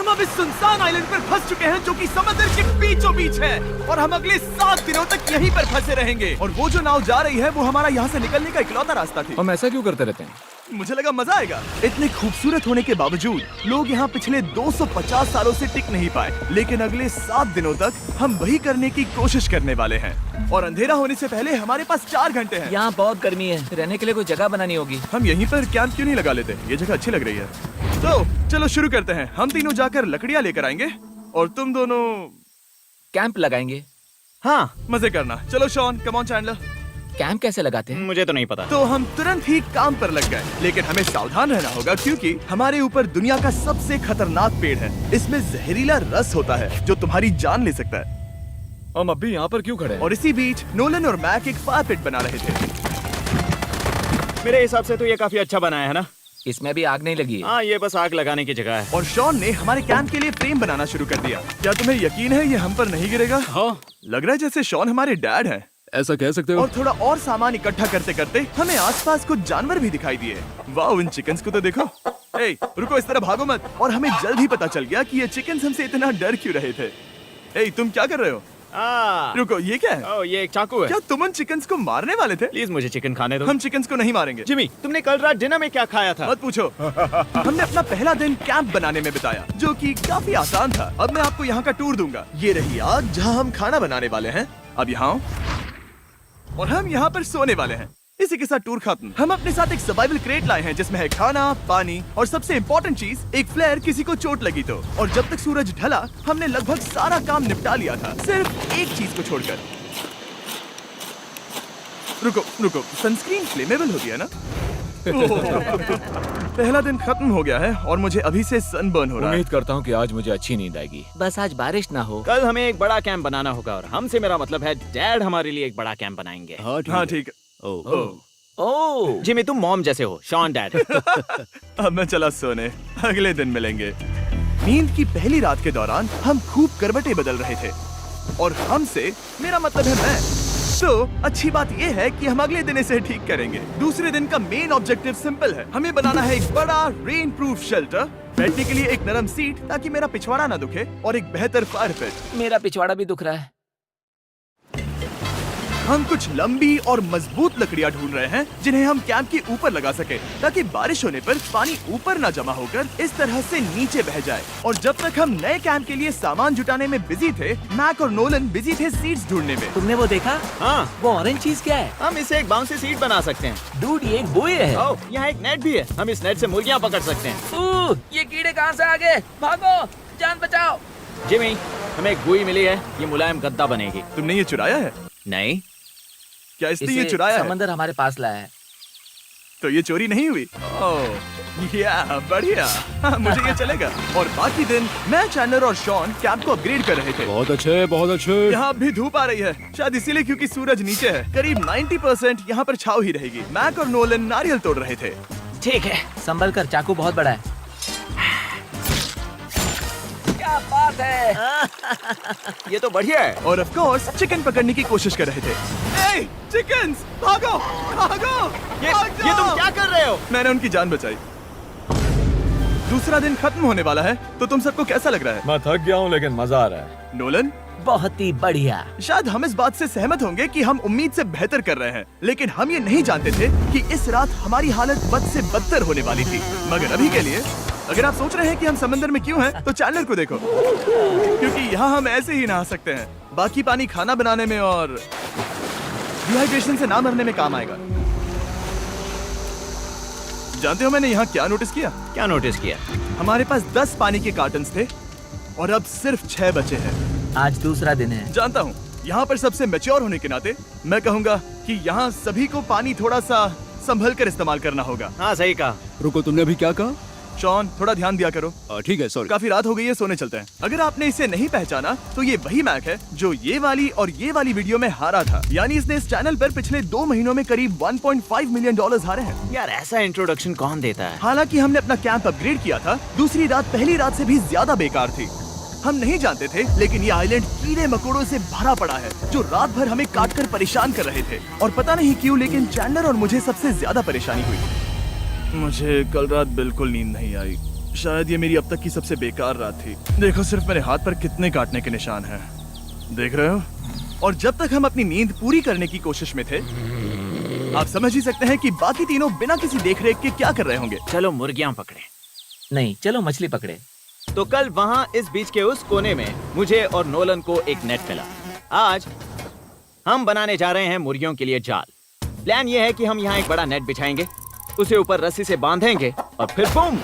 हम अब इस सुनसान आइलैंड पर फंस चुके हैं जो कि समुद्र के बीचों बीच है और हम अगले 7 दिनों तक यहीं पर फंसे रहेंगे। और वो जो नाव जा रही है वो हमारा यहाँ से निकलने का इकलौता रास्ता थी। हम ऐसा क्यों करते रहते हैं? मुझे लगा मजा आएगा। इतने खूबसूरत होने के बावजूद लोग यहाँ पिछले 250 सालों से टिक नहीं पाए, लेकिन अगले 7 दिनों तक हम वही करने की कोशिश करने वाले हैं। और अंधेरा होने से पहले हमारे पास 4 घंटे हैं। यहाँ बहुत गर्मी है, रहने के लिए कोई जगह बनानी होगी। हम यहीं पर कैंप क्यों नहीं लगा लेते? ये जगह अच्छी लग रही है। तो चलो शुरू करते हैं। हम तीनों जाकर लकड़ियाँ लेकर आएंगे और तुम दोनों कैंप लगाएंगे। हाँ, मजे करना। चलो Shawn, come on Chandler. Camp कैसे लगाते हैं? मुझे तो नहीं पता। तो हम तुरंत ही काम पर लग गए, लेकिन हमें सावधान रहना होगा क्योंकि हमारे ऊपर दुनिया का सबसे खतरनाक पेड़ है। इसमें जहरीला रस होता है जो तुम्हारी जान ले सकता है। हम अभी यहाँ पर क्यों खड़े हैं? और इसी बीच नोलन और मैक एक फायर पिट बना रहे थे। मेरे हिसाब से तो ये काफी अच्छा बनाया है ना? इसमें भी आग नहीं लगी है। हाँ, ये बस आग लगाने की जगह है। और शॉन ने हमारे कैंप के लिए फ्रेम बनाना शुरू कर दिया। क्या तुम्हें यकीन है ये हम पर नहीं गिरेगा? हाँ। लग रहा है जैसे शॉन हमारे डैड हैं। ऐसा कह सकते हो? और थोड़ा और सामान इकट्ठा करते करते हमें आसपास कुछ जानवर भी दिखाई दिए। वाह, इन चिकन्स को तो देखो। ए, रुको, इस तरह भागो मत। और हमें जल्द ही पता चल गया कि ये चिकन्स हमसे इतना डर क्यों रहे थे। ए, तुम क्या कर रहे हो? रुको, ये क्या है? ये एक चाकू है। क्या तुम उन चिकन्स को मारने वाले थे? प्लीज मुझे चिकन खाने दो। हम चिकन्स को नहीं मारेंगे। जिमी, तुमने कल रात डिनर में क्या खाया था? मत पूछो। हमने अपना पहला दिन कैंप बनाने में बिताया, जो कि काफी आसान था। अब मैं आपको यहाँ का टूर दूंगा। ये रही आग जहाँ हम खाना बनाने वाले हैं। अब यहाँ आओ। और हम यहाँ पर सोने वाले हैं। इसी के साथ टूर खत्म। हम अपने साथ एक सर्वाइवल क्रेट लाए हैं जिसमें है खाना, पानी और सबसे इम्पोर्टेंट चीज, एक फ्लेयर किसी को चोट लगी तो। और जब तक सूरज ढला हमने लगभग सारा काम निपटा लिया था, सिर्फ एक चीज को छोड़कर। रुको, सनस्क्रीन फ्लेमेबल होती है ना? पहला दिन खत्म हो गया है और मुझे अभी से सनबर्न हो रहा है। उम्मीद करता हूँ कि आज मुझे अच्छी नींद आएगी। बस आज बारिश ना हो। कल हमें एक बड़ा कैंप बनाना होगा और हमसे मेरा मतलब है डैड हमारे लिए एक बड़ा कैंप बनाएंगे। हाँ ठीक है। ओह, जिमी, तुम मॉम जैसे हो, शॉन डैड। अब मैं चला सोने, अगले दिन मिलेंगे। नींद की पहली रात के दौरान हम खूब करवटें बदल रहे थे और हमसे मेरा मतलब है मैं। तो अच्छी बात यह है कि हम अगले दिन इसे ठीक करेंगे। दूसरे दिन का मेन ऑब्जेक्टिव सिंपल है। हमें बनाना है एक बड़ा रेन प्रूफ शेल्टर, बैठने के लिए एक नरम सीट ताकि मेरा पिछवाड़ा ना दुखे और एक बेहतर फायर पिट। मेरा पिछवाड़ा भी दुख रहा है। हम कुछ लंबी और मजबूत लकड़ियां ढूंढ रहे हैं जिन्हें हम कैंप के ऊपर लगा सके ताकि बारिश होने पर पानी ऊपर न जमा होकर इस तरह से नीचे बह जाए। और जब तक हम नए कैंप के लिए सामान जुटाने में बिजी थे, मैक और नोलन बिजी थे सीड्स ढूंढने में। तुमने वो देखा? हाँ, वो ऑरेंज चीज क्या है? हम इसे एक बाउंसी सीट बना सकते हैं। डूड, ये एक बुए है। यहाँ एक नेट भी है, हम इस नेट से मुर्गियाँ पकड़ सकते हैं। ये कीड़े कहाँ से आ गए? भागो, जान बचाओ। जिमी, हमें एक बुई मिली है, ये मुलायम गद्दा बनेगी। तुमने ये चुराया है? नहीं, क्या इसने ये चुराया है? समंदर हमारे पास लाया है। तो ये चोरी नहीं हुई? ओह, या बढ़िया। मुझे ये चलेगा। और बाकी दिन मैं, चैंडलर और शॉन कैंप को अपग्रेड कर रहे थे। बहुत अच्छे, बहुत अच्छे। यहाँ भी धूप आ रही है, शायद इसीलिए क्योंकि सूरज नीचे है। करीब 90% यहाँ पर छाव ही रहेगी। मैक और नोलन नारियल तोड़ रहे थे। ठीक है, संभल कर, चाकू बहुत बड़ा है। क्या बात है। ये तो बढ़िया है। और ऑफ कोर्स चिकन पकड़ने की कोशिश कर रहे थे। ए, चिकन्स, भागो, भागो, ये भाग तुम जाओ। क्या कर रहे हो? मैंने उनकी जान बचाई। दूसरा दिन खत्म होने वाला है, तो तुम सबको कैसा लग रहा है? मैं थक गया हूँ लेकिन मजा आ रहा है। नोलन, बहुत ही बढ़िया। शायद हम इस बात से सहमत होंगे कि हम उम्मीद से बेहतर कर रहे हैं, लेकिन हम ये नहीं जानते थे कि इस रात हमारी हालत बद से बदतर होने वाली थी। मगर अभी के लिए, अगर आप सोच रहे हैं कि हम समंदर में क्यों हैं, तो चैंडलर को देखो, क्योंकि यहाँ हम ऐसे ही नहा सकते हैं। बाकी पानी खाना बनाने में और डिहाइड्रेशन से ना मरने में काम आएगा। जानते हो मैंने यहाँ क्या नोटिस किया? क्या नोटिस किया? हमारे पास 10 पानी के कार्टन्स थे और अब सिर्फ 6 बचे हैं। आज दूसरा दिन है। जानता हूँ, यहाँ पर सबसे मैच्योर होने के नाते मैं कहूँगा कि यहाँ सभी को पानी थोड़ा सा संभल कर इस्तेमाल करना होगा। हाँ, सही कहा। रुको, तुमने अभी क्या कहा? शॉन, थोड़ा ध्यान दिया करो। ठीक है, सॉरी। काफी रात हो गई है, सोने चलते हैं। अगर आपने इसे नहीं पहचाना तो ये वही मैक है जो ये वाली और ये वाली वीडियो में हारा था। यानी इसने इस चैनल पर पिछले 2 महीनों में करीब $1.5 मिलियन हारे हैं। यार, ऐसा इंट्रोडक्शन कौन देता है? हालांकि हमने अपना कैंप अपग्रेड किया था, दूसरी रात पहली रात से भी ज्यादा बेकार थी। हम नहीं जानते थे, लेकिन ये आइलैंड कीड़े मकोड़ों से भरा पड़ा है जो रात भर हमें काटकर परेशान कर रहे थे। और पता नहीं क्यों, लेकिन चैंडलर और मुझे सबसे ज्यादा परेशानी हुई। मुझे कल रात बिल्कुल नींद नहीं आई। शायद ये मेरी अब तक की सबसे बेकार रात थी। देखो सिर्फ मेरे हाथ पर कितने काटने के निशान हैं। देख रहे हो? और जब तक हम अपनी नींद पूरी करने की कोशिश में थे, आप समझ ही सकते हैं कि बाकी तीनों बिना किसी देखरेख के क्या कर रहे होंगे। चलो मुर्गियां पकड़े। नहीं, चलो मछली पकड़े। तो कल वहाँ इस बीच के उस कोने में मुझे और नोलन को एक नेट मिला। आज हम बनाने जा रहे हैं मुर्गियों के लिए जाल। प्लान ये है कि हम यहाँ एक बड़ा नेट बिछाएंगे, उसे ऊपर रस्सी से बांधेंगे और फिर बूम,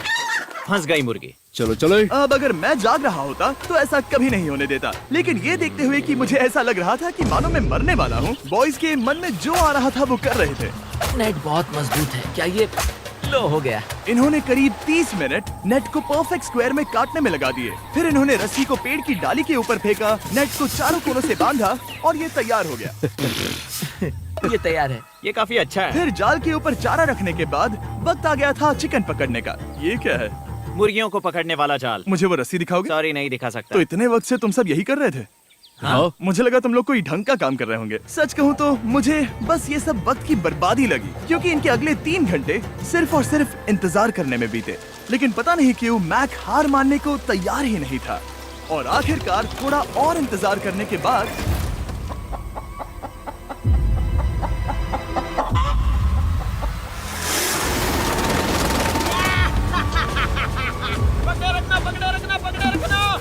फंस गई मुर्गी। चलो चलो। अब अगर मैं जाग रहा होता तो ऐसा कभी नहीं होने देता, लेकिन ये देखते हुए कि मुझे ऐसा लग रहा था कि मानो मैं मरने वाला हूँ, बॉयज के मन में जो आ रहा था वो कर रहे थे। नेट बहुत मजबूत है। क्या ये लो हो गया? इन्होंने करीब 30 मिनट नेट को परफेक्ट स्क्वायर में काटने में लगा दिए। फिर इन्होंने रस्सी को पेड़ की डाली के ऊपर फेंका, नेट को चारों कोनों से बांधा और ये तैयार हो गया। ये तैयार है। ये काफी अच्छा है। फिर जाल के ऊपर चारा रखने के बाद वक्त आ गया था चिकन पकड़ने का। ये क्या है? मुर्गियों को पकड़ने वाला जाल। मुझे वो रस्सी दिखाओगे? सॉरी, नहीं दिखा सकता। तो इतने वक्त से तुम सब यही कर रहे थे? हाँ। मुझे लगा तुम लोग कोई ढंग का काम कर रहे होंगे। सच कहूँ तो मुझे बस ये सब वक्त की बर्बादी लगी, क्योंकि इनके अगले 3 घंटे सिर्फ और सिर्फ इंतजार करने में बीते। लेकिन पता नहीं क्यों मैक हार मानने को तैयार ही नहीं था, और आखिरकार थोड़ा और इंतजार करने के बाद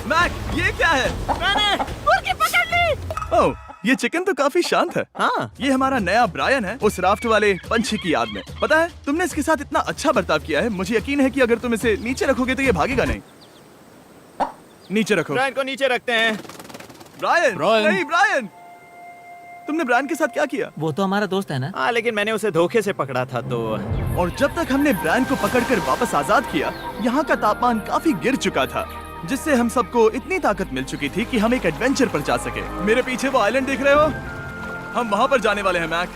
मैक, ये क्या है? मैंने मुर्गी पकड़ ली। ओह, ये चिकन तो काफी शांत है। हाँ। ये हमारा नया ब्रायन है, उस राफ्ट वाले पंछी की याद में। पता है, तुमने इसके साथ इतना अच्छा बर्ताव किया है, मुझे यकीन है कि अगर तुम इसे नीचे रखोगे तो ये भागेगा नहीं। नीचे रखो। ब्रायन को नीचे रखते हैं। Brian, Brian. नहीं ब्रायन। तुमने ब्रायन के साथ क्या किया? वो तो हमारा दोस्त है ना। हाँ, लेकिन मैंने उसे धोखे से पकड़ा था तो। और जब तक हमने ब्रायन को पकड़कर वापस आजाद किया, यहाँ का तापमान काफी गिर चुका था, जिससे हम सबको इतनी ताकत मिल चुकी थी कि हम एक एडवेंचर पर जा सके। मेरे पीछे वो आइलैंड देख रहे हो? हम वहाँ पर जाने वाले हैं मैक।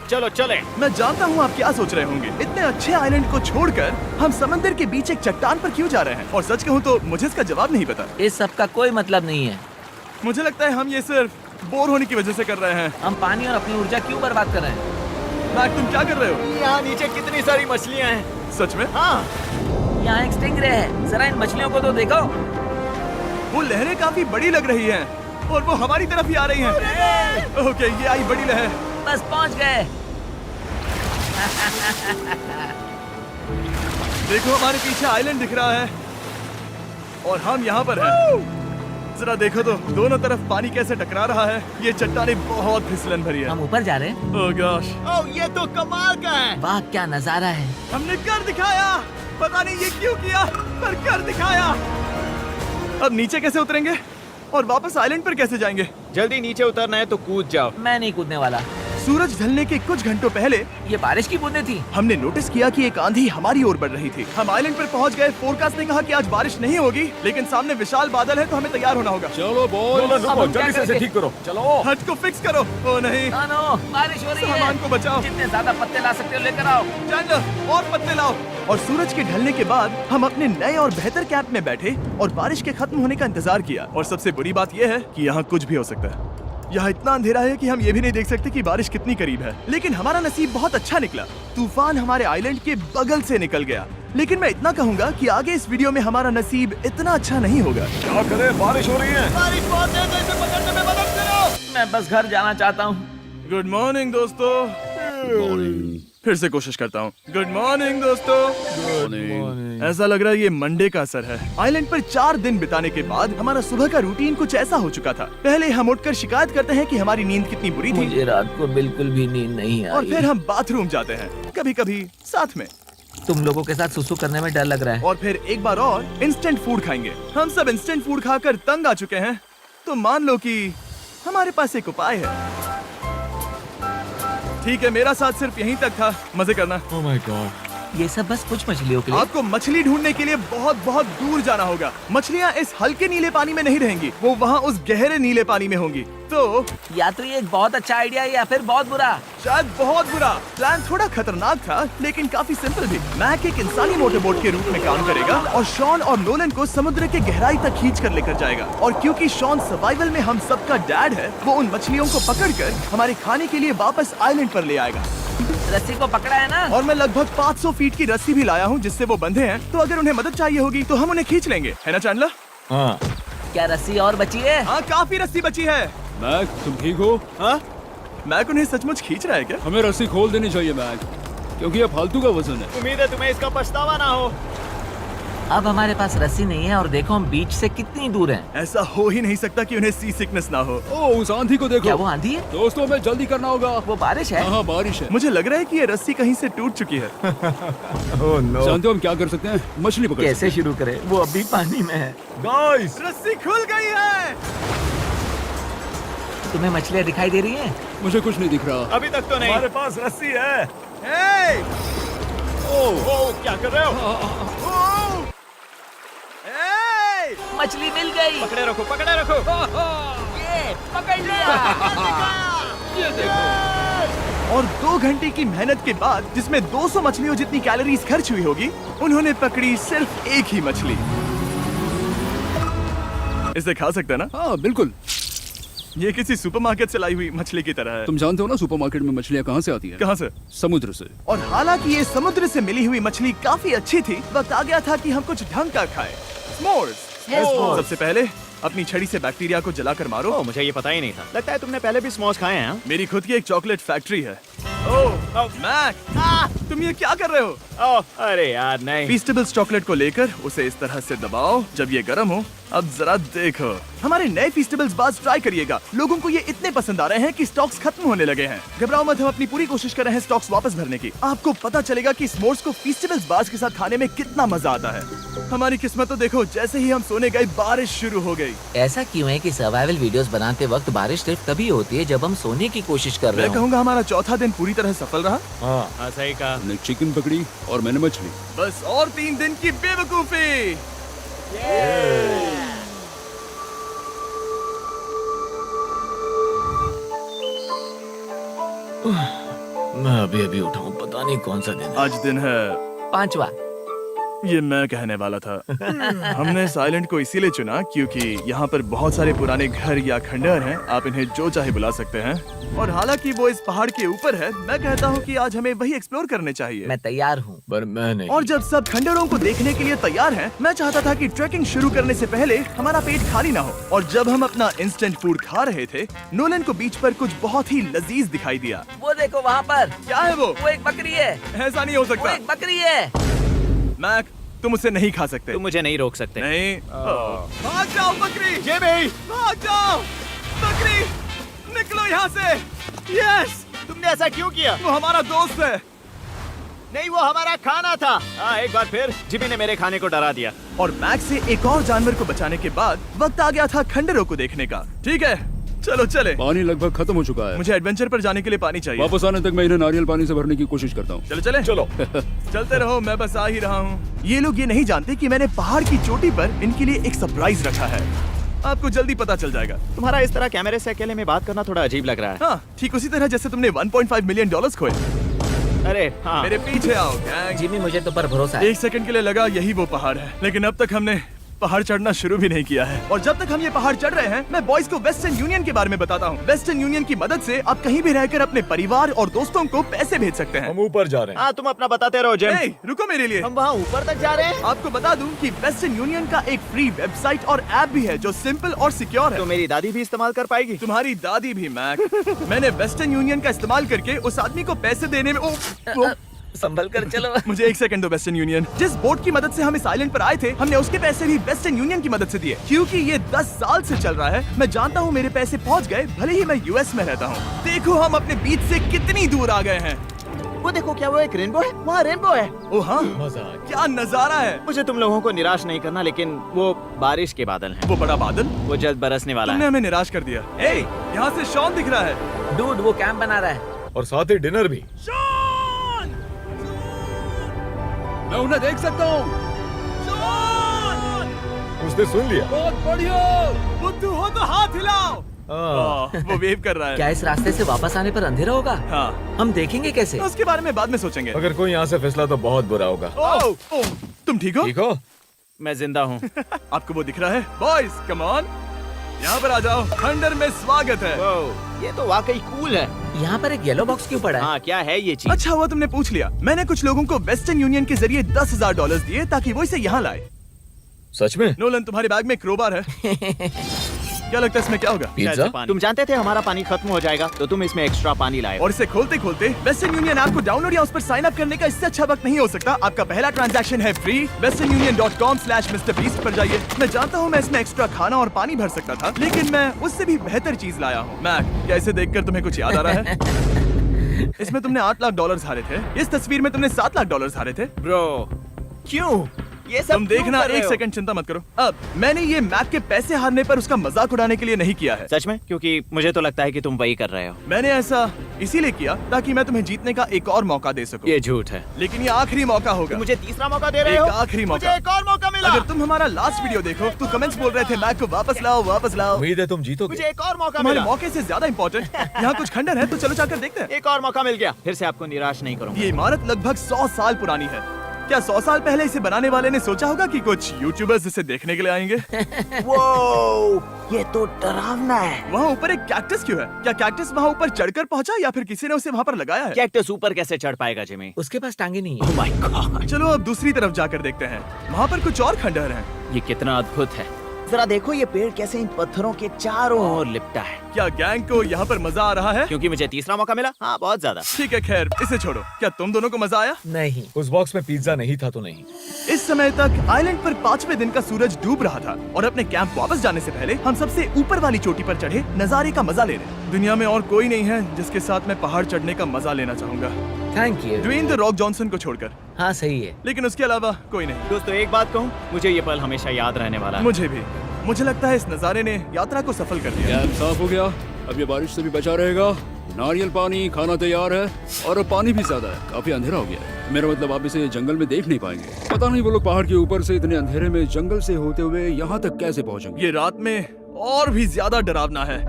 चलो चले। मैं जानता हूँ आप क्या सोच रहे होंगे, इतने अच्छे आइलैंड को छोड़कर हम समंदर के बीच एक चट्टान पर क्यों जा रहे हैं? और सच कहूँ तो मुझे इसका जवाब नहीं पता। इस सब का कोई मतलब नहीं है। मुझे लगता है हम ये सिर्फ बोर होने की वजह से कर रहे हैं। हम पानी और अपनी ऊर्जा क्यों बर्बाद कर रहे हैं? मैक, तुम क्या कर रहे हो? यहाँ नीचे कितनी सारी मछलियाँ हैं। सच में? हाँ। यहाँ एक स्टिंगरे है, जरा इन मछलियों को तो देखो। वो लहरें काफी बड़ी लग रही हैं और वो हमारी तरफ ही आ रही हैं। ओके, ये आई बड़ी लहर। बस पहुँच गए। देखो हमारे पीछे आइलैंड दिख रहा है और हम यहाँ पर हैं। जरा देखो तो दोनों तरफ पानी कैसे टकरा रहा है। ये चट्टानें बहुत फिसलन भरी है। हम ऊपर जा रहे हैं। ओह गॉश, ओह, ये तो कमाल का है। वाह, क्या नजारा है। हमने कर दिखाया। पता नहीं ये क्यों किया, पर कर दिखाया। अब नीचे कैसे उतरेंगे और वापस आइलैंड पर कैसे जाएंगे? जल्दी नीचे उतरना है तो कूद जाओ। मैं नहीं कूदने वाला। सूरज ढलने के कुछ घंटों पहले ये बारिश की बूंदें थी। हमने नोटिस किया कि एक आंधी हमारी ओर बढ़ रही थी। हम आइलैंड पर पहुंच गए। फोरकास्ट ने कहा कि आज बारिश नहीं होगी, लेकिन सामने विशाल बादल है तो हमें तैयार होना होगा। चलो बॉयज, अब हम क्या जल्दी से इसे करेंगे? ठीक करो। चलो। हट को फिक्स करो। ओ नहीं, नो, बारिश हो रही है। सामान को बचाओ। जितने ज्यादा पत्ते ला सकते हो लेकर आओ। चैंडलर, और पत्ते लाओ। और सूरज के ढलने के बाद हम अपने नए और बेहतर कैंप में बैठे और बारिश के खत्म होने का इंतजार किया। और सबसे बुरी बात यह है कि यहाँ कुछ भी हो सकता है। यहाँ इतना अंधेरा है कि हम ये भी नहीं देख सकते कि बारिश कितनी करीब है। लेकिन हमारा नसीब बहुत अच्छा निकला। तूफान हमारे आइलैंड के बगल से निकल गया। लेकिन मैं इतना कहूँगा कि आगे इस वीडियो में हमारा नसीब इतना अच्छा नहीं होगा। क्या करें, बारिश हो रही है। बारिश बहुत तेज है, इसे पकड़ने में मदद करो। मैं बस घर जाना चाहता हूँ। गुड मॉर्निंग दोस्तों। फिर से कोशिश करता हूँ। गुड मॉर्निंग दोस्तों। ऐसा लग रहा है ये मंडे का असर है। आइलैंड पर 4 दिन बिताने के बाद हमारा सुबह का रूटीन कुछ ऐसा हो चुका था। पहले हम उठकर शिकायत करते हैं कि हमारी नींद कितनी बुरी थी, मुझे रात को बिल्कुल भी नींद नहीं और आई। फिर हम बाथरूम जाते हैं, कभी कभी साथ में, तुम लोगों के साथ सुसु करने में डर लग रहा है। और फिर एक बार और इंस्टेंट फूड खाएंगे। हम सब इंस्टेंट फूड खाकर तंग आ चुके हैं, तो मान लो कि हमारे पास एक उपाय है। ठीक है, मेरा साथ सिर्फ यहीं तक था। मजे करना। Oh my God. ये सब बस कुछ मछलियों के लिए। आपको मछली ढूंढने के लिए बहुत बहुत दूर जाना होगा। मछलियाँ इस हल्के नीले पानी में नहीं रहेंगी, वो वहाँ उस गहरे नीले पानी में होंगी। तो या तो ये एक बहुत अच्छा आइडिया है या फिर बहुत बुरा। शायद बहुत बुरा। प्लान थोड़ा खतरनाक था, लेकिन काफी सिंपल भी। मैक एक इंसानी मोटरबोट के रूप में काम करेगा और शॉन और नोलन को समुद्र के गहराई तक खींच कर लेकर जाएगा। और क्योंकि शॉन सर्वाइवल में हम सबका डैड है, वो उन मछलियों को पकड़कर हमारे खाने के लिए वापस आइलैंड पर ले आएगा। रस्सी को पकड़ा है ना? और मैं लगभग 500 फीट की रस्सी भी लाया हूँ जिससे वो बंधे हैं, तो अगर उन्हें मदद चाहिए होगी तो हम उन्हें खींच लेंगे, है ना चैंडलर? हाँ क्या रस्सी और बची है? हाँ, काफी रस्सी बची है। मैक, तुम ठीक हो? हाँ, मैक उन्हें सचमुच खींच रहा है क्या? हमें रस्सी खोल देनी चाहिए मैक, क्योंकि ये फालतू का वजन है। उम्मीद है तुम्हें इसका पछतावा ना हो। अब हमारे पास रस्सी नहीं है और देखो हम बीच से कितनी दूर हैं। ऐसा हो ही नहीं सकता कि उन्हें सी सिकनेस ना हो। ओ, उस आंधी को देखो। क्या वो आंधी है? दोस्तों, हमें जल्दी करना होगा। वो बारिश है? हाँ, बारिश है। मुझे लग रहा है कि ये रस्सी कहीं से टूट चुकी है। जानते हो हम क्या कर सकते हैं? मछली पकड़ सकते कैसे शुरू करें? वो अभी पानी में है। गाइस, रस्सी खुल गई है। तुम्हें मछलियाँ दिखाई दे रही हैं? हैं। मुझे कुछ नहीं दिख रहा। अभी तक तो नहीं। पास रस्सी है। हे! ओ, क्या कर रहे हो? ओ! हे! मछली मिल गई। पकड़े रखो, पकड़े रखो। ये पकड़ लिया। ये देखो। और 2 घंटे की मेहनत के बाद, जिसमें 200 मछलियों जितनी कैलोरीज खर्च हुई होगी, उन्होंने पकड़ी सिर्फ एक ही मछली। इसे खा सकते हैं ना? हाँ, बिल्कुल। ये किसी सुपरमार्केट से लाई हुई मछली की तरह है। तुम जानते हो ना सुपरमार्केट में मछलियाँ कहाँ से आती हैं? कहाँ से? समुद्र से। और हालांकि ये समुद्र से मिली हुई मछली काफी अच्छी थी, वक्त आ गया था कि हम कुछ ढंग का खाएं। s'mores। सबसे पहले अपनी छड़ी से बैक्टीरिया को जलाकर मारो। ओ, मुझे ये पता ही नहीं था। लगता है तुमने पहले भी स्मोस खाए हैं। हाँ? मेरी खुद की एक चॉकलेट फैक्ट्री है। ओह मैक, तुम ये क्या कर रहे हो? ओह, अरे यार नहीं। फीस्टेबल्स चॉकलेट को लेकर उसे इस तरह से दबाओ जब ये गर्म हो। अब जरा देखो, हमारे नए फीस्टेबल्स बार्स ट्राई करिएगा। लोगों को ये इतने पसंद आ रहे हैं कि स्टॉक्स खत्म होने लगे हैं। घबराओ मत, हम अपनी पूरी कोशिश कर रहे हैं स्टॉक्स वापस भरने की। आपको पता चलेगा कि s'mores को फीस्टेबल्स बार्स के साथ खाने में कितना मजा आता है। हमारी किस्मत तो देखो, जैसे ही हम सोने गए बारिश शुरू हो गई। ऐसा क्यों है कि सर्वाइवल वीडियोस बनाते वक्त बारिश सिर्फ तभी होती है जब हम सोने की कोशिश कर रहे मैं हो? कहूँगा हमारा चौथा दिन पूरी तरह सफल रहा। हाँ, सही कहा। हमने चिकन पकड़ी और मैंने मछली। बस और 3 दिन की बेवकूफी। मैं अभी अभी उठा हूँ, पता नहीं कौन सा दिन है। आज दिन है 5वां। ये मैं कहने वाला था। हमने साइलेंट को इसीलिए चुना क्योंकि यहाँ पर बहुत सारे पुराने घर या खंडहर हैं, आप इन्हें जो चाहे बुला सकते हैं। और हालांकि वो इस पहाड़ के ऊपर है, मैं कहता हूँ कि आज हमें वही एक्सप्लोर करने चाहिए। मैं तैयार हूँ। पर मैं नहीं। और जब सब खंडहरों को देखने के लिए तैयार हैं, मैं चाहता था कि ट्रैकिंग शुरू करने से पहले हमारा पेट खाली ना हो। और जब हम अपना इंस्टेंट फूड खा रहे थे, नोलन को बीच पर कुछ बहुत ही लजीज दिखाई दिया। वो देखो वहाँ पर। क्या है वो? वो एक बकरी है। ऐसा नहीं हो वो सकता। एक बकरी है। मैक, तुम उसे नहीं खा सकते। तुम मुझे नहीं रोक सकते। नहीं। भाग जाओ बकरी। ये भी। भाग जाओ बकरी, निकलो यहाँ से। यस, तुमने ऐसा क्यों किया? वो हमारा दोस्त है। नहीं, वो हमारा खाना था। एक बार फिर जिमी ने मेरे खाने को डरा दिया। और मैक से एक और जानवर को बचाने के बाद वक्त आ गया था खंडहरों को देखने का। ठीक है, चलो चले। पानी लगभग खत्म हो चुका है। मुझे एडवेंचर पर जाने के लिए पानी चाहिए। वापस आने तक मैं इन्हें नारियल पानी से भरने की कोशिश करता हूँ। चलो चले। चलो। चलते रहो, मैं बस आ ही रहा हूँ। ये लोग ये नहीं जानते कि मैंने पहाड़ की चोटी पर इनके लिए एक सरप्राइज रखा है। आपको जल्दी पता चल जाएगा। तुम्हारा इस तरह कैमरे से अकेले में बात करना थोड़ा अजीब लग रहा है। हाँ, ठीक उसी तरह जैसे तुमने 1.5 मिलियन डॉलर्स खोए। अरे हाँ। मेरे पीछे आओ गैंग। जिमी, मुझे तो पर भरोसा है। 1 सेकंड के लिए लगा यही वो पहाड़ है, लेकिन अब तक हमने पहाड़ चढ़ना शुरू भी नहीं किया है। और जब तक हम ये पहाड़ चढ़ रहे हैं, मैं बॉयज को वेस्टर्न यूनियन के बारे में बताता हूँ। वेस्टर्न यूनियन की मदद से आप कहीं भी रहकर अपने परिवार और दोस्तों को पैसे भेज सकते हैं। हम ऊपर जा रहे हैं। हाँ, तुम अपना बताते रहो जिम। ए, रुको मेरे लिए। हम वहाँ ऊपर तक जा रहे हैं। आपको बता दूं कि वेस्टर्न यूनियन का एक फ्री वेबसाइट और ऐप भी है जो सिंपल और सिक्योर है। तो मेरी दादी भी इस्तेमाल कर पाएगी। तुम्हारी दादी भी मैक। मैंने वेस्टर्न यूनियन का इस्तेमाल करके उस आदमी को पैसे देने में संभल कर चलो। मुझे 1 सेकंड दो। वेस्टर्न यूनियन, जिस बोट की मदद से हम इस आइलैंड पर आए थे, हमने उसके पैसे भी वेस्टर्न यूनियन की मदद से दिए। क्योंकि ये 10 साल से चल रहा है, मैं जानता हूँ मेरे पैसे पहुँच गए, भले ही मैं यूएस में रहता हूँ। देखो हम अपने बीच से कितनी दूर आ गए हैं। वो देखो, क्या वो एक रेनबो है? वहाँ रेनबो है। ओ हाँ, मजा। क्या नजारा है। मुझे तुम लोगों को निराश नहीं करना, लेकिन वो बारिश के बादल हैं। वो बड़ा बादल, वो जल्द बरसने वाला तुमने है। हमें निराश कर दिया। ए, यहाँ से शॉन दिख रहा है। डूड, वो कैंप बना रहा है। और साथ ही डिनर भी। शॉन! मैं उन्हें देख सकता हूँ। शॉन! उसने सुन लिया। बहुत बढ़िया। बुद्धू हो तो हाथ हिलाओ। वो वेव कर रहा है। क्या इस रास्ते से वापस आने पर अंधेरा होगा? हाँ, हम देखेंगे कैसे? उसके बारे में बाद में सोचेंगे। अगर कोई यहाँ से फिसला तो बहुत बुरा होगा। ओह, तुम ठीक हो? ठीक हो? मैं जिंदा हूँ। आपको वो दिख रहा है? Boys, come on. यहाँ पर आ जाओ, खंडर में स्वागत है। वाह, ये तो वाकई कूल है। यहाँ पर एक येलो बॉक्स क्यों पड़ा है? हाँ, क्या है ये चीज? अच्छा हुआ तुमने पूछ लिया। मैंने कुछ लोगों को वेस्टर्न यूनियन के जरिए $10,000 दिए ताकि वो इसे यहाँ लाए। सच में? नोलन, तुम्हारे बैग में क्रोबार है। क्या लगता है इसमें क्या होगा? पिज्जा? तुम जानते थे हमारा पानी खत्म हो जाएगा, तो तुम इसमें एक्स्ट्रा पानी लाए। और इसे खोलते खोलते वेस्टर्न यूनियन ऐप को डाउनलोड या उस पर साइन अप करने का इससे अच्छा वक्त नहीं हो सकता। आपका पहला ट्रांजैक्शन है फ्री। westernunion.com/MrBeast पर जाइए। मैं जानता हूँ मैं इसमें एक्स्ट्रा खाना और पानी भर सकता था, लेकिन मैं उससे भी बेहतर चीज लाया हूँ। मैक, क्या इसे देखकर तुम्हें कुछ याद आ रहा है? इसमें तुमने $8 लाख हारे थे। इस तस्वीर में तुमने $7 लाख हारे थे। ब्रो, क्यों? ये सब तुम क्यों देखना, कर रहे एक हो? सेकंड चिंता मत करो। अब मैंने ये मैक के पैसे हारने पर उसका मजाक उड़ाने के लिए नहीं किया है। सच में? क्योंकि मुझे तो लगता है कि तुम वही कर रहे हो। मैंने ऐसा इसीलिए किया ताकि मैं तुम्हें जीतने का एक और मौका दे सकूं। ये झूठ है। लेकिन ये आखिरी मौका होगा। तुम मुझे तीसरा मौका दे रहे एक हो? आखिरी मौका। मुझे एक और मौका मिला। अगर तुम हमारा लास्ट वीडियो देखो तो कमेंट्स बोल रहे थे मैक को वापस लाओ, वापस लाओ। उम्मीद है तुम जीतोगे। मुझे एक और मौका तुम्हारे मिला। मौके से ज्यादा इम्पोर्टेंट यहाँ कुछ खंडर है, तो चलो जाकर देखते हैं। एक और मौका मिल गया। फिर से आपको निराश नहीं करूंगा। ये इमारत लगभग 100 साल पुरानी है। क्या 100 साल पहले इसे बनाने वाले ने सोचा होगा कि कुछ यूट्यूबर्स इसे देखने के लिए आएंगे? वो ये तो डरावना है। वहाँ ऊपर एक कैक्टस क्यों है? क्या कैक्टस वहाँ ऊपर चढ़कर पहुँचा या फिर किसी ने उसे वहाँ पर लगाया है? कैक्टस ऊपर कैसे चढ़ पाएगा जिमी? उसके पास टांगे नहीं है। ओह माय गॉड, चलो अब दूसरी तरफ जाकर देखते हैं। वहाँ पर कुछ और खंडहर हैं। ये कितना अद्भुत है। जरा देखो ये पेड़ कैसे इन पत्थरों के चारों ओर लिपटा है। क्या गैंग को यहाँ पर मजा आ रहा है? क्योंकि मुझे तीसरा मौका मिला। हाँ, बहुत ज्यादा। ठीक है, खैर इसे छोड़ो। क्या तुम दोनों को मजा आया? नहीं। उस बॉक्स में पिज्जा नहीं था तो नहीं। इस समय तक आइलैंड पर 5वें दिन का सूरज डूब रहा था और अपने कैंप वापस जाने से पहले हम सबसे ऊपर वाली चोटी पर चढ़े नजारे का मजा ले रहे। दुनिया में और कोई नहीं है जिसके साथ मैं पहाड़ चढ़ने का मजा लेना चाहूंगा, thank you. Dwayne the Rock Johnson को छोड़कर। हाँ सही है। लेकिन उसके अलावा कोई नहीं। दोस्तों, एक बात कहूँ, मुझे ये पल हमेशा याद रहने वाला है। मुझे भी। मुझे लगता है इस नजारे ने यात्रा को सफल कर दिया। कैंप साफ हो गया, अब ये बारिश से भी बचा रहेगा। नारियल पानी, खाना तैयार है और अब पानी भी ज्यादा है। काफी अंधेरा हो गया है। मेरा मतलब आप इसे जंगल में देख नहीं पाएंगे। पता नहीं वो लोग पहाड़ के ऊपर से इतने अंधेरे में जंगल से होते हुए यहाँ तक कैसे पहुँचेंगे। ये रात में और भी ज्यादा डरावना है।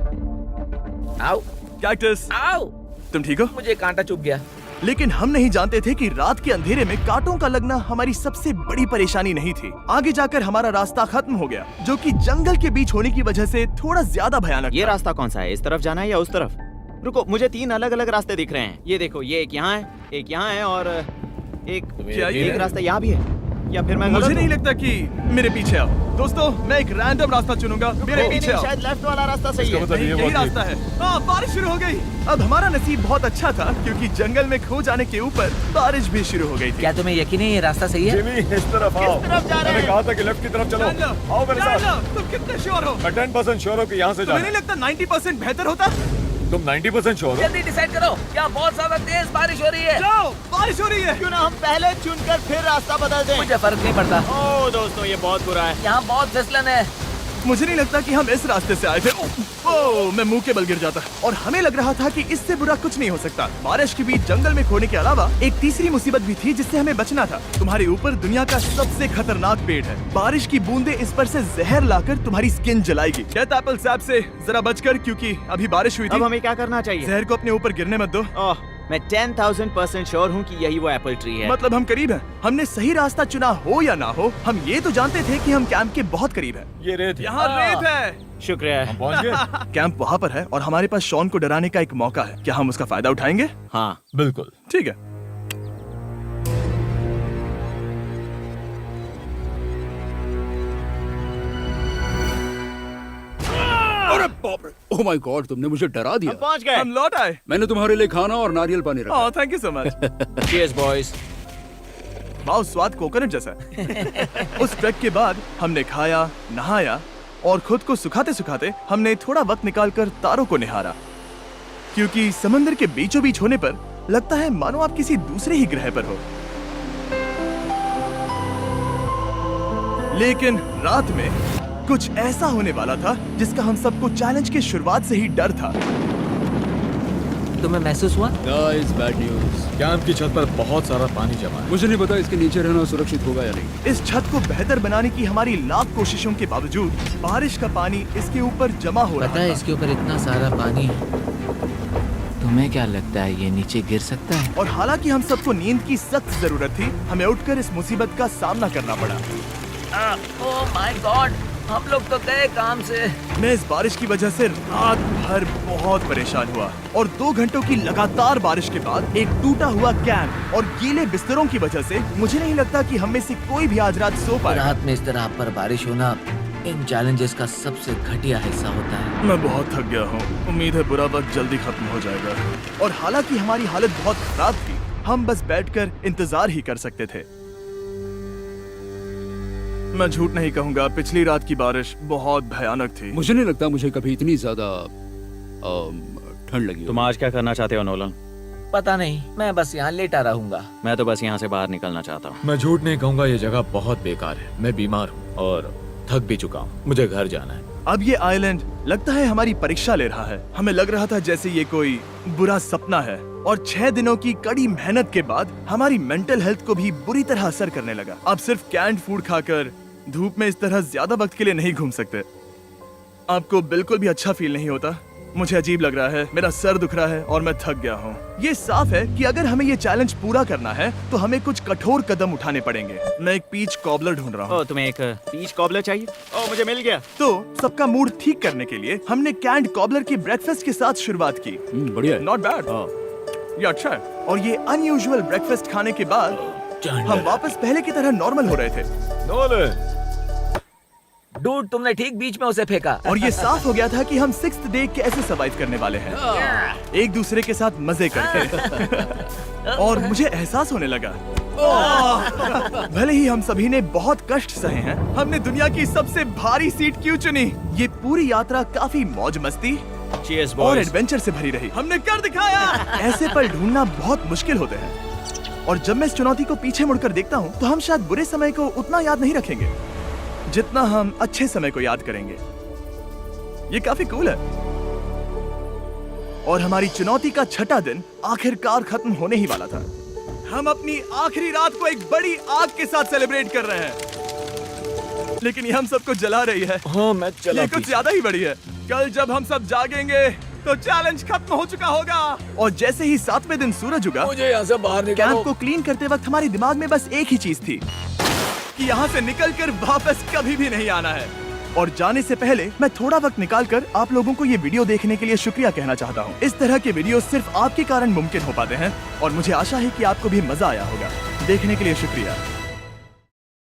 आओ कैक्टस, आओ, तुम ठीक हो? मुझे कांटा चुभ गया। लेकिन हम नहीं जानते थे कि रात के अंधेरे में कांटों का लगना हमारी सबसे बड़ी परेशानी नहीं थी। आगे जाकर हमारा रास्ता खत्म हो गया, जो कि जंगल के बीच होने की वजह से थोड़ा ज्यादा भयानक ये था। रास्ता कौन सा है? इस तरफ जाना है या उस तरफ? रुको, मुझे 3 अलग अलग रास्ते दिख रहे हैं। ये देखो, ये एक यहाँ है, एक यहाँ है और एक क्या ये एक रास्ता यहाँ भी है। या फिर मैं मुझे गलत नहीं हूँ? लगता कि मेरे पीछे आओ। दोस्तों, मैं एक रैंडम रास्ता चुनूंगा। मेरे नहीं, पीछे नहीं, आओ। शायद लेफ्ट वाला रास्ता सही है। नहीं, यही रास्ता है। हाँ, बारिश शुरू हो गई। अब हमारा नसीब बहुत अच्छा था क्योंकि जंगल में खो जाने के ऊपर बारिश भी शुरू हो गई थी। क्या तुम्हें यकीन है ये रास्ता सही है? जिमी, इस तरफ आओ। किस तरफ जा रहे मैंने हैं? कहा था कि लेफ्ट की तरफ चलो। जान लो, आओ मेरे जान साथ। लो, तुम कितने श्योर हो? मैं 10% श्योर हूँ कि यहाँ से तुम्हें जाना नहीं है। लगता 90% बेहतर होता? तुम 90% श्योर हो? जल्दी डिसाइड करो। यहाँ बहुत ज्यादा तेज बारिश हो रही है। जाओ, बारिश हो रही है। क्यों ना हम पहले चुनकर फिर रास्ता बदल दें? मुझे फर्क नहीं पड़ता। ओह दोस्तों, ये बहुत बुरा है। यहाँ बहुत फिसलन है। मुझे नहीं लगता कि हम इस रास्ते से आए थे। ओह, मैं मुंह के बल गिर जाता। और हमें लग रहा था कि इससे बुरा कुछ नहीं हो सकता। बारिश के बीच जंगल में खोने के अलावा एक तीसरी मुसीबत भी थी जिससे हमें बचना था। तुम्हारे ऊपर दुनिया का सबसे खतरनाक पेड़ है। बारिश की बूंदें इस पर से जहर लाकर तुम्हारी स्किन जलाएगी। डेथ एप्पल सैप से जरा बचकर, क्योंकि अभी बारिश हुई अब थी। हमें क्या करना चाहिए? जहर को अपने ऊपर गिरने मत दो। ओह, मैं 10,000% श्योर हूँ कि यही वो एप्पल ट्री है। मतलब हम करीब हैं। हमने सही रास्ता चुना हो या ना हो, हम ये तो जानते थे कि हम कैंप के बहुत करीब हैं। ये रेत है। यहाँ रेत है। शुक्रिया। हम पहुँच गए। कैंप वहाँ पर है और हमारे पास शॉन को डराने का एक मौका है। क्या हम उसका फायदा उठाएंगे? हाँ, बिल्कुल। ठीक है। अरे बाप रे, ओह माय गॉड, तुमने मुझे डरा दिया। हम पहुँच गए। हम लौट आए। मैंने तुम्हारे लिए खाना और नारियल पानी रखा। Oh, thank you so much. Cheers, boys. वाह, स्वाद कोकोनट जैसा है। उस ट्रैक के बाद हमने खाया, नहाया और खुद को सुखाते सुखाते हमने थोड़ा वक्त निकालकर तारों को निहारा, क्योंकि समंदर के बीचों बीच होने पर लगता है मानो आप किसी दूसरे ही ग्रह पर हो। लेकिन रात में कुछ ऐसा होने वाला था जिसका हम सबको चैलेंज के शुरुआत से ही डर था। तुम्हें महसूस हुआ? Guys, bad news. कैंप की छत पर बहुत सारा पानी जमा है। मुझे नहीं पता इसके नीचे रहना सुरक्षित होगा या नहीं। इस छत को बेहतर बनाने की हमारी लाख कोशिशों के बावजूद बारिश का पानी इसके ऊपर जमा हो रहा पता है था। इसके ऊपर इतना सारा पानी है। तुम्हें क्या लगता है ये नीचे गिर सकता है? और हालांकि हम सबको नींद की सख्त जरूरत थी, हमें उठकर इस मुसीबत का सामना करना पड़ा। ओह माय गॉड, हम लोग तो गए काम से। मैं इस बारिश की वजह से रात भर बहुत परेशान हुआ और 2 घंटों की लगातार बारिश के बाद एक टूटा हुआ कैंप और गीले बिस्तरों की वजह से मुझे नहीं लगता कि हम में से कोई भी आज रात सो पाएगा। रात में इस तरह पर बारिश होना इन चैलेंजेस का सबसे घटिया हिस्सा होता है। मैं बहुत थक गया हूँ। उम्मीद है बुरा वक्त जल्दी खत्म हो जाएगा। और हालांकि हमारी हालत बहुत खराब थी, हम बस बैठकर इंतजार ही कर सकते थे। मैं झूठ नहीं कहूँगा, पिछली रात की बारिश बहुत भयानक थी। मुझे नहीं लगता मुझे कभी इतनी ज्यादा ठंड लगी हो। तुम आज क्या करना चाहते हो नोलन? पता नहीं, मैं बस यहाँ लेटा रहूंगा। मैं तो बस यहाँ से बाहर निकलना चाहता हूँ। मैं झूठ नहीं कहूंगा, ये जगह बहुत बेकार है। मैं बीमार हूँ और थक भी चुका हूँ। मुझे घर जाना है। अब ये आइलैंड लगता है हमारी परीक्षा ले रहा है। हमें लग रहा था जैसे ये कोई बुरा सपना है और 6 दिनों की कड़ी मेहनत के बाद हमारी मेंटल हेल्थ को भी बुरी तरह असर करने लगा। अब सिर्फ कैंड फूड खाकर धूप में इस तरह ज्यादा वक्त के लिए नहीं घूम सकते। आपको बिल्कुल भी अच्छा फील नहीं होता? मुझे अजीब लग रहा है, मेरा सर दुख रहा है और मैं थक गया हूँ। ये साफ है कि अगर हमें ये चैलेंज पूरा करना है तो हमें कुछ कठोर कदम उठाने पड़ेंगे। मैं एक पीच कॉबलर ढूंढ रहा हूँ। ओ, तुम्हें एक पीच कॉबलर चाहिए? ओ, मुझे मिल गया। तो सबका मूड ठीक करने के लिए हमने कैंड कॉबलर की ब्रेकफास्ट के साथ शुरुआत की। बढ़िया है। नॉट बैड, ये अच्छा है। और ये अनयूजुअल ब्रेकफास्ट खाने के बाद हम वापस पहले की तरह नॉर्मल हो रहे थे। नोलन, डूड, तुमने ठीक बीच में उसे फेंका। और ये साफ हो गया था कि हम 6th डे कैसे सरवाइव करने वाले हैं, एक दूसरे के साथ मजे करके। और मुझे एहसास होने लगा, भले ही हम सभी ने बहुत कष्ट सहे हैं, हमने दुनिया की सबसे भारी सीट क्यों चुनी। ये पूरी यात्रा काफी मौज मस्ती Cheers, और boys. एडवेंचर से भरी रही। हमने कर दिखाया। ऐसे पल ढूंढना बहुत मुश्किल होते हैं और जब मैं इस चुनौती को पीछे मुड़कर देखता हूँ तो हम शायद बुरे समय को उतना याद नहीं रखेंगे जितना हम अच्छे समय को याद करेंगे। ये काफी कूल है। और हमारी चुनौती का 6ठा दिन आखिरकार खत्म होने ही वाला था। हम अपनी आखिरी रात को एक बड़ी आग के साथ सेलिब्रेट कर रहे हैं, लेकिन ये हम सबको जला रही है। हाँ मैं चला। ये कुछ ज्यादा ही बड़ी है। कल जब हम सब जागेंगे तो चैलेंज खत्म हो चुका होगा। और जैसे ही 7वें दिन सूरज उगा, मुझे यहाँ से बाहर कैंप निकालो। को क्लीन करते वक्त हमारे दिमाग में बस एक ही चीज थी कि यहाँ से निकलकर वापस कभी भी नहीं आना है। और जाने से पहले मैं थोड़ा वक्त निकालकर आप लोगों को ये वीडियो देखने के लिए शुक्रिया कहना चाहता हूँ। इस तरह के वीडियो सिर्फ आपके कारण मुमकिन हो पाते हैं और मुझे आशा है कि आपको भी मजा आया होगा। देखने के लिए शुक्रिया।